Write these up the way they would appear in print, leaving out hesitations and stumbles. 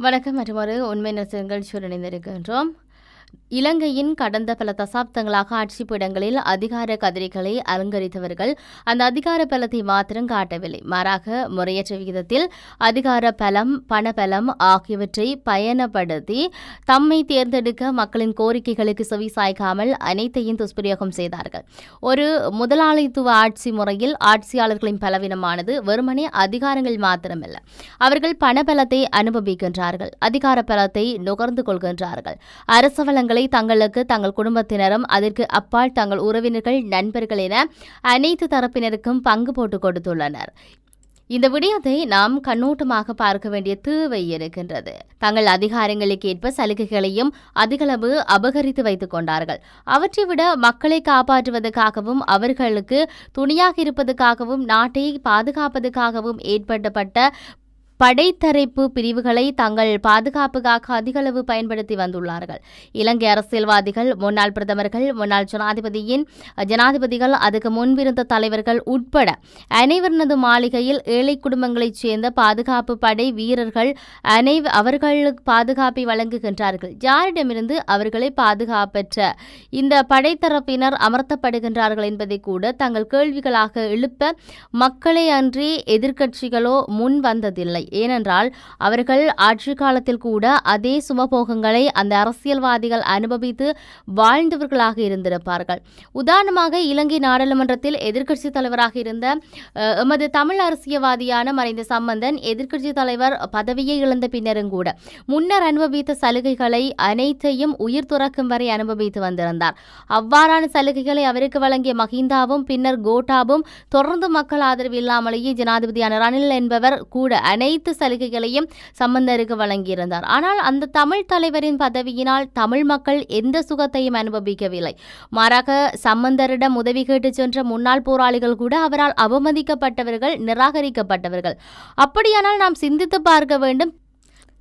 வணக்கம் மற்றும் ஒரு உண்மை நிகழ்ச்சியுடன் இணைந்திருக்கின்றோம். இலங்கையின் கடந்த பல தசாப்தங்களாக ஆட்சி பீடங்களில் அதிகார கதிரைகளை அலங்கரித்தவர்கள் அந்த அதிகார பலத்தை மாத்திரம் காட்டவில்லை. மாறாக முறையற்ற விகிதத்தில் அதிகார பலம், பணபலம் ஆகியவற்றை பயன்படுத்தி தம்மை தேர்ந்தெடுக்க மக்களின் கோரிக்கைகளுக்கு செவி சாய்க்காமல் அனைத்தையும் துஷ்பிரயோகம் செய்தார்கள். ஒரு முதலாளித்துவ ஆட்சி முறையில் ஆட்சியாளர்களின் பலவீனமானது வெறுமனே அதிகாரங்கள் மாத்திரமல்ல, அவர்கள் பணபலத்தை அனுபவிக்கின்றார்கள், அதிகார பலத்தை நுகர்ந்து கொள்கின்றார்கள். அரச வளங்களை தங்களுக்கு, தங்கள் குடும்பத்தினரும், அதற்கு அப்பால் தங்கள் உறவினர்கள், நண்பர்கள் என அனைத்து தரப்பினருக்கும் பங்கு போட்டுக் கொடுத்துள்ளனர். இந்த விடயத்தை நாம் கண்ணோட்டமாக பார்க்க வேண்டிய தேவை இருக்கின்றது. தங்கள் அதிகாரங்களுக்கு ஏற்ப சலுகைகளையும் அதிகளவு அபகரித்து வைத்துக் கொண்டார்கள். அவற்றை விட மக்களை காப்பாற்றுவதற்காகவும் அவர்களுக்கு துணையாக இருப்பதற்காகவும் நாட்டை பாதுகாப்பதற்காகவும் ஏற்படுத்தப்பட்ட படைத்தரப்பு பிரிவுகளை தங்கள் பாதுகாப்புக்காக அதிகளவு பயன்படுத்தி வந்துள்ளார்கள். இலங்கை அரசியல்வாதிகள், முன்னாள் பிரதமர்கள், முன்னாள் ஜனாதிபதிகள், அதுக்கு முன்பிருந்த தலைவர்கள் உட்பட அனைவரது மாளிகையில் ஏழை குடும்பங்களைச் சேர்ந்த பாதுகாப்பு படை வீரர்கள் அவர்களுக்கு பாதுகாப்பை வழங்குகின்றார்கள். யாரிடமிருந்து அவர்களை பாதுகாப்பற்ற இந்த படைத்தரப்பினர் அமர்த்தப்படுகின்றார்கள் என்பதை கூட தங்கள் கேள்விகளாக எழுப்ப மக்களே அன்றி எதிர்க்கட்சிகளோ முன் வந்ததில்லை. ஏனென்றால் அவர்கள் ஆட்சி காலத்தில் கூட அதே சுமபோகங்களை அந்த அரசியல்வாதிகள் அனுபவித்து வாழ்ந்தவர்களாக இருந்திருப்பார்கள். உதாரணமாக இலங்கை நாடாளுமன்றத்தில் எதிர்க்கட்சி தலைவராக இருந்த எமது தமிழ் அரசியல்வாதியான மறைந்த சம்பந்தன் எதிர்க்கட்சி தலைவர் பதவியை இழந்த பின்னரும் கூட முன்னர் அனுபவித்த சலுகைகளை அனைத்தையும் உயிர் துறக்கும் வரை அனுபவித்து வந்திருந்தார். அவ்வாறான சலுகைகளை அவருக்கு வழங்கிய மஹிந்தாவும் பின்னர் கோட்டாவும் தொடர்ந்து மக்கள் ஆதரவு இல்லாமலேயே ஜனாதிபதியான ரணில் என்பவர் கூட அனைத்து சலுகைகளையும் சம்பந்தருக்கு வழங்கியிருந்தார். ஆனால் அந்த தமிழ் தலைவரின் பதவியினால் தமிழ் மக்கள் எந்த சுகத்தையும் அனுபவிக்கவில்லை. மாறாக சம்பந்தரிடம் உதவி கேட்டு சென்ற முன்னாள் போராளிகள் கூட அவரால் அவமதிக்கப்பட்டவர்கள், நிராகரிக்கப்பட்டவர்கள். அப்படியானால் நாம் சிந்தித்து பார்க்க வேண்டும்,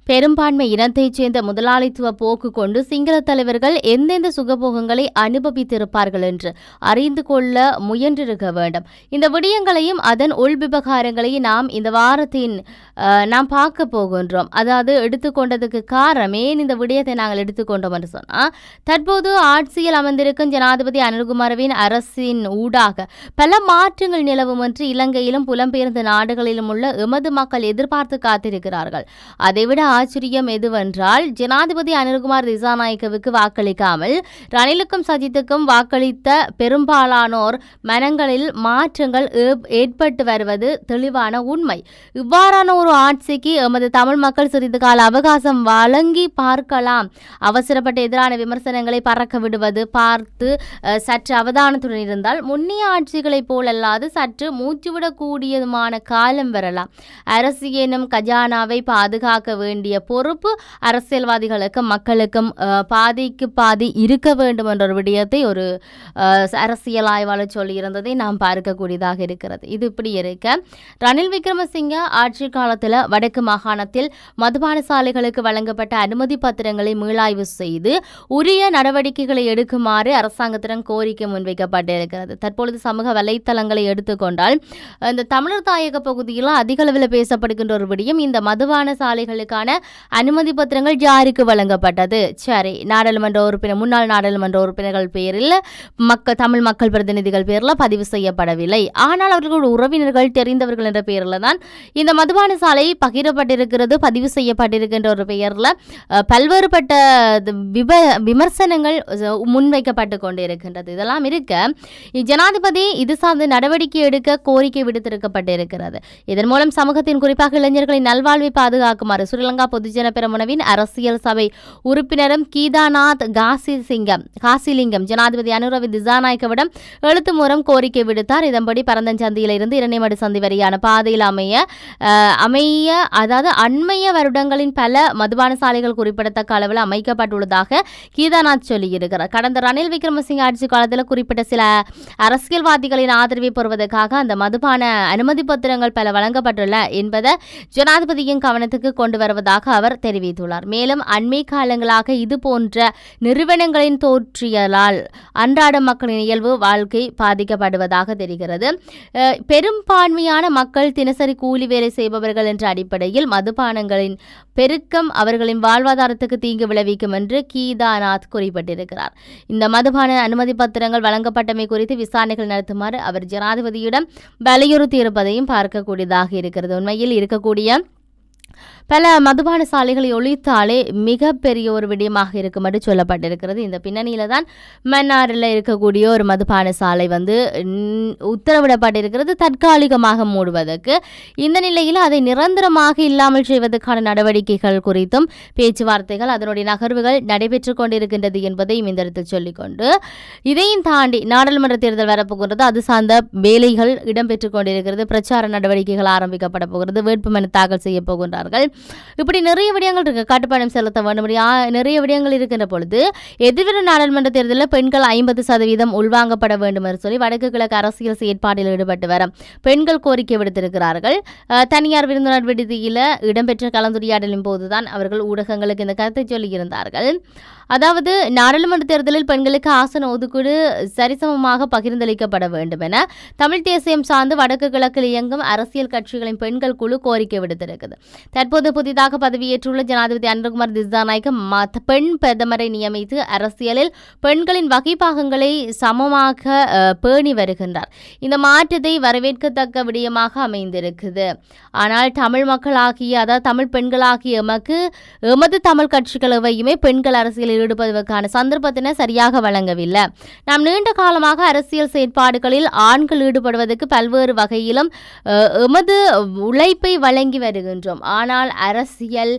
பெரும்பான்மை இனத்தைச் சேர்ந்த முதலாளித்துவ போக்கு கொண்டு சிங்கள தலைவர்கள் எந்தெந்த சுகபோகங்களை அனுபவித்திருப்பார்கள் என்று அறிந்து கொள்ள முயன்றிருக்க வேண்டும். இந்த விடயங்களையும் அதன் உள் விவகாரங்களையும் நாம் இந்த வாரத்தின் நாம் பார்க்க போகின்றோம். அதாவது எடுத்துக்கொண்டதுக்கு காரணம், ஏன் இந்த விடயத்தை நாங்கள் எடுத்துக்கொண்டோம் என்று சொன்னால், தற்போது ஆட்சியில் அமர்ந்திருக்கும் ஜனாதிபதி அனுர்குமாரவின் அரசின் ஊடாக பல மாற்றங்கள் நிலவும் என்று இலங்கையிலும் புலம்பெயர்ந்த நாடுகளிலும் உள்ள எமது மக்கள் எதிர்பார்த்து காத்திருக்கிறார்கள். அதைவிட ஆச்சரியம் எதுவென்றால், ஜனாதிபதி அனில்குமார் திசாநாயக்கவுக்கு வாக்களிக்காமல் ரணிலுக்கும் சஜித்துக்கும் வாக்களித்த பெரும்பாலானோர் மனங்களில் மாற்றங்கள் ஏற்பட்டு வருவது தெளிவான உண்மை. இவ்வாறான ஒரு ஆட்சிக்கு எமது தமிழ் மக்கள் சிறிது கால அவகாசம் வழங்கி பார்க்கலாம். அவசரப்பட்ட எதிரான விமர்சனங்களை பறக்க விடுவது பார்த்து சற்று அவதானத்துடன் இருந்தால் முன்னிய ஆட்சிகளைப் போலல்லாது சற்று மூச்சுவிடக்கூடியதுமான காலம் வரலாம். அரசு எனும் கஜானாவை பாதுகாக்க வேண்டிய பொறுப்பு அரசியல்வாதிகளுக்கும் மக்களுக்கும் பாதிக்கு பாதி இருக்க வேண்டும் என்ற ஒரு விடயத்தை ஒரு அரசியல் ஆய்வாளர் சொல்லியிருந்ததை நாம் பார்க்கக்கூடியதாக இருக்கிறது. இது இப்படி இருக்க, ரணில் விக்ரமசிங்க ஆட்சி காலத்தில் வடக்கு மாகாணத்தில் மதுபான சாலைகளுக்கு வழங்கப்பட்ட அனுமதி பத்திரங்களை மீளாய்வு செய்து உரிய நடவடிக்கைகளை எடுக்குமாறு அரசாங்கத்திடம் கோரிக்கை முன்வைக்கப்பட்டிருக்கிறது. தற்பொழுது சமூக வலைத்தளங்களை எடுத்துக்கொண்டால் இந்த தமிழர் தாயக பகுதியில் அதிக அளவில் பேசப்படுகின்ற ஒரு விடயம், இந்த மதுபான சாலைகளுக்கான அனுமதி பத்திரங்கள் யாருக்கு வழங்கப்பட்டது? சரி, நாடாளுமன்ற உறுப்பினர், முன்னாள் நாடாளுமன்ற உறுப்பினர்கள் பேரில் தமிழ் மக்கள் பிரதிநிதிகள் பேரில் பதிவு செய்யப்படவில்லை. ஆனால் அவர்களோட உறவினர்கள், தெரிந்தவர்கள் என்ற பெயரில் தான் இந்த மதுபான சாலை பகிரப்பட்டிருக்கிறது, பதிவு செய்யப்பட்டிருக்கின்ற ஒரு பெயரில் பல்வேறுபட்ட விமர்சனங்கள் முன்வைக்கப்பட்டு கொண்டிருக்கின்றது. இதெல்லாம் இருக்க ஜனாதிபதி இது சார்ந்த நடவடிக்கை எடுக்க கோரிக்கை விடுத்திருக்கப்பட்டிருக்கிறது. இதன் மூலம் சமூகத்தின் குறிப்பாக இளைஞர்களின் நல்வாழ்வை பாதுகாக்குமாறு ஸ்ரீலங்கா பொதுஜன பெரமுனவின் அரசியல் சபை உறுப்பினரும் கீதாநாத் காசிலிங்கம் ஜனாதிபதி அனுரவி திசாநாயக்கவிடம் எழுத்து மூலம் கோரிக்கை விடுத்தார். இதன்படி பரந்தஞ்சந்தியில் இருந்து இரணைமடு சந்தி வரையான பாதையில் அதாவது அண்மைய வருடங்களின் பல மதுபான சாலைகள் குறிப்பிடத்தக்க அளவில் அமைக்கப்பட்டுள்ளதாக கீதாநாத் சொல்லியிருக்கிறார். கடந்த ரணில் விக்ரமசிங்க ஆட்சி காலத்தில் குறிப்பிட்ட சில அரசியல்வாதிகளின் ஆதரவை பெறுவதற்காக அந்த மதுபான அனுமதி பத்திரங்கள் பல வழங்கப்பட்டுள்ள என்பதை ஜனாதிபதியின் கவனத்துக்கு கொண்டு வருவதாக இருப்பதாக அவர் தெரிவித்துள்ளார். மேலும் அண்மை காலங்களாக இது போன்ற நிறுவனங்களின் தோற்றியலால் அன்றாட மக்களின் இயல்பு வாழ்க்கை பாதிக்கப்படுவதாக தெரிகிறது. பெரும்பான்மையான மக்கள் தினசரி கூலி வேலை செய்பவர்கள் என்ற அடிப்படையில் மதுபானங்களின் பெருக்கம் அவர்களின் வாழ்வாதாரத்துக்கு தீங்கு விளைவிக்கும் என்று கீதாநாத் குறிப்பிட்டிருக்கிறார். இந்த மதுபான அனுமதி பத்திரங்கள் வழங்கப்பட்டமை குறித்து விசாரணைகள் நடத்துமாறு அவர் ஜனாதிபதியிடம் வலியுறுத்தி இருப்பதையும் பார்க்கக்கூடியதாக இருக்கிறது. உண்மையில் இருக்கக்கூடிய பல மதுபான சாலைகளை ஒழித்தாலே மிகப்பெரிய ஒரு விடயமாக இருக்கும் என்று சொல்லப்பட்டிருக்கிறது. இந்த பின்னணியில தான் மன்னாரில் இருக்கக்கூடிய ஒரு மதுபான சாலை உத்தரவிடப்பட்டிருக்கிறது தற்காலிகமாக மூடுவதற்கு. இந்த நிலையில் அதை நிரந்தரமாக இல்லாமல் செய்வதற்கான நடவடிக்கைகள் குறித்தும் பேச்சுவார்த்தைகள் அதனுடைய நகர்வுகள் நடைபெற்றுக் கொண்டிருக்கின்றது என்பதையும் இந்த இடத்தில் சொல்லிக்கொண்டு இதையும் தாண்டி நாடாளுமன்ற தேர்தல் வரப்போகிறது. அது சார்ந்த வேலைகள் இடம்பெற்றுக் கொண்டிருக்கிறது. பிரச்சார நடவடிக்கைகள் ஆரம்பிக்கப்பட போகிறது. வேட்புமனு தாக்கல் செய்ய போகின்றார்கள். இப்படி நிறைய விடயங்கள் இருக்கு. கட்டுப்பாடம் செலுத்த வேண்டும், நிறைய விடயங்கள் இருக்கின்ற பொழுது எதிர்வரும் நாடாளுமன்ற தேர்தலில் பெண்கள் 50% உள்வாங்கப்பட வேண்டும் என்று சொல்லி வடக்கு கிழக்கு அரசியல் செயற்பாட்டில் ஈடுபட்டு வர பெண்கள் கோரிக்கை விடுத்திருக்கிறார்கள். தனியார் விருந்தினர் விடுதியில் இடம்பெற்ற கலந்துரையாடலின் போதுதான் அவர்கள் ஊடகங்களுக்கு இந்த கருத்தை சொல்லியிருந்தார்கள். அதாவது நாடாளுமன்ற தேர்தலில் பெண்களுக்கு ஆசன ஒதுக்கீடு சரிசமமாக பகிர்ந்தளிக்கப்பட வேண்டும் என தமிழ் தேசியம் சார்ந்து வடக்கு கிழக்கில் இயங்கும் அரசியல் கட்சிகளின் பெண்கள் குழு கோரிக்கை விடுத்திருக்கிறது. தற்போது புதிதாக பதவியேற்றுள்ள ஜனாதிபதி அனுரகுமார் திசாநாயக்க பெண் பிரதமரை நியமித்து அரசியலில் பெண்களின் வகைப்பாகங்களை சமமாக பேணி வருகின்றார். இந்த மாற்றத்தை வரவேற்கத்தக்க விடயமாக அமைந்திருக்குது. ஆனால் தமிழ் மக்களாகிய அதாவது தமிழ் பெண்களாகிய எமது தமிழ் கட்சிகள் எவையுமே பெண்கள் அரசியலில் ஈடுபடுவதற்கான சந்தர்ப்பத்தினை சரியாக வழங்கவில்லை. நாம் நீண்ட காலமாக அரசியல் செயற்பாடுகளில் ஆண்கள் ஈடுபடுவதற்கு பல்வேறு வகையிலும் எமது உழைப்பை வழங்கி வருகின்றோம். ஆனால் அரசியல்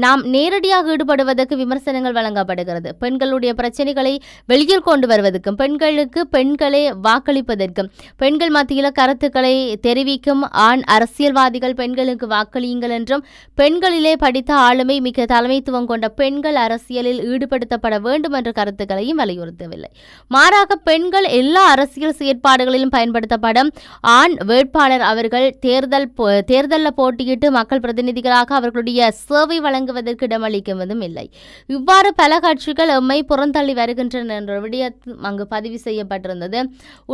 நாம் நேரடியாக ஈடுபடுவதற்கு விமர்சனங்கள் வழங்கப்படுகிறது. பெண்களுடைய பிரச்சனைகளை வெளியில் கொண்டு வருவதற்கும் பெண்களுக்கு பெண்களே வாக்களிப்பதற்கும் பெண்கள் மத்தியில் கருத்துக்களை தெரிவிக்கும் ஆண் அரசியல்வாதிகள் பெண்களுக்கு வாக்களியுங்கள் என்றும் பெண்களிலே படித்த ஆளுமை மிக்க தலைமைத்துவம் கொண்ட பெண்கள் அரசியலில் ஈடுபடுத்தப்பட வேண்டும் என்ற கருத்துக்களையும் வலியுறுத்தவில்லை. மாறாக பெண்கள் எல்லா அரசியல் செயற்பாடுகளிலும் பயன்படுத்தப்படும் ஆண் வேட்பாளர் அவர்கள் தேர்தலில் போட்டியிட்டு மக்கள் பிரதிநிதிகளாக அவர்களுடைய சேவை வழங்குவதற்கு இடமளிக்குவதும் இல்லை. இவ்வாறு பல கட்சிகள் எம்மை புறந்தள்ளி வருகின்றன என்ற விடயம் அங்கு பதிவு செய்யப்பட்டிருந்தது.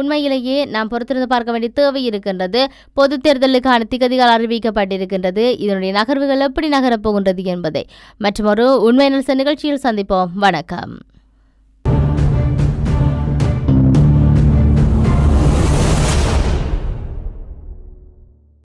உண்மையிலேயே நாம் பொறுத்திருந்து பார்க்க வேண்டிய தேவை இருக்கின்றது. பொது தேர்தலுக்கான திகதிகள் அறிவிக்கப்பட்டிருக்கின்றது. இதனுடைய நகர்வுகள் எப்படி நகரப்போகின்றது என்பதை மற்றொரு உண்மை நிகழ்ச்சியில் சந்திப்போம். வணக்கம்.